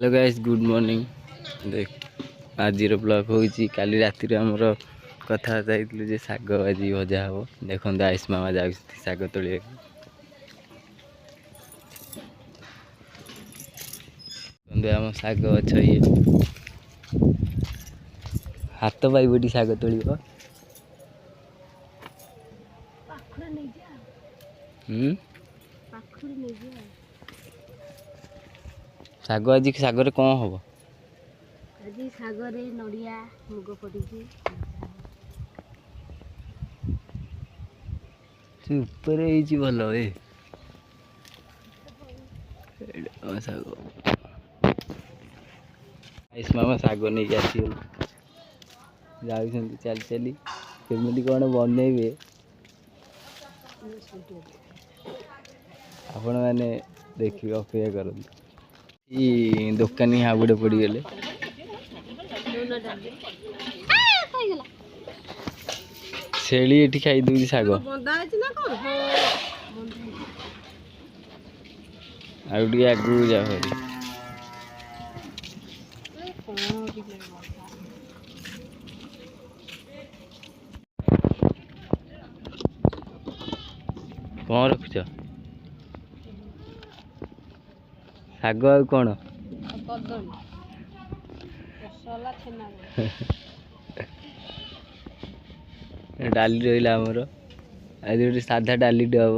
Hello guys good morning. देख आज blog होगी काली राति आमर कथबार्ता होती जे शाग आज भजा हे देखते आयुष मामा जा शाग तोड़ आम शाग गछ ये हाथ पाइबटी शाग तोड़ शाग आज शागर कौन हम आज सागरे नड़िया मुग पड़ी ऊपर भल ए शाग आयुष मामा शाग नहीं आसगल जाऊँ चली चली केमी कौन बनइबे आपण मैंने देखिए अपेक्षा कर दुकानी हाबुड़े पड़गले छेली एठी खाई दूची शाग आगे आगू जा कौन रखुच शाग आ कौन डाली रहा आमर आज गोटे साधा डाली हम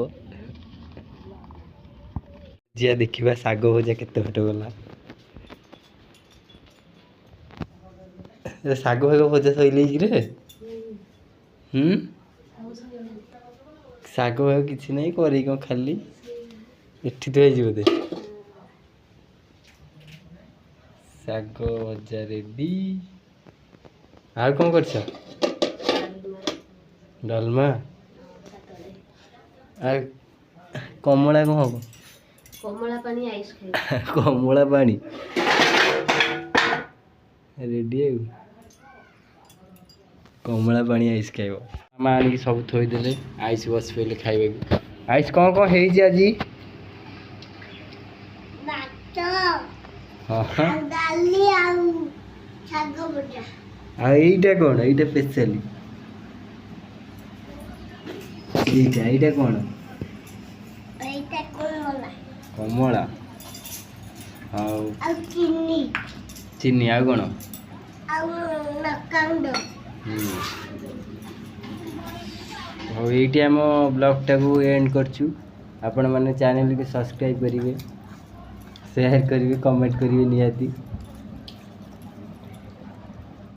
जी देखा शाग भजा केते फट गला शाग भाग भजा सैल रे शाग भाग कि ना कर खाली एठी तो बोधे शाग भजा रेडी आ कौन कर डालमा कमला कौन हम कमला पानी आइस कमला पानी रेडी कमला पानी आइस खाइब मामा आनिक सब थोदेले आइस बस पे खाइबे आइस कौन कौन है आज এইটা कौन এইটা स्पेशली এইটা कौन कमला चीनी आ कौन ये आम ब्लॉग टाक एंड करचु आपण मैंने चैनल के सब्सक्राइब करेंगे शेयर करेंगे कमेंट करेंगे निहाती।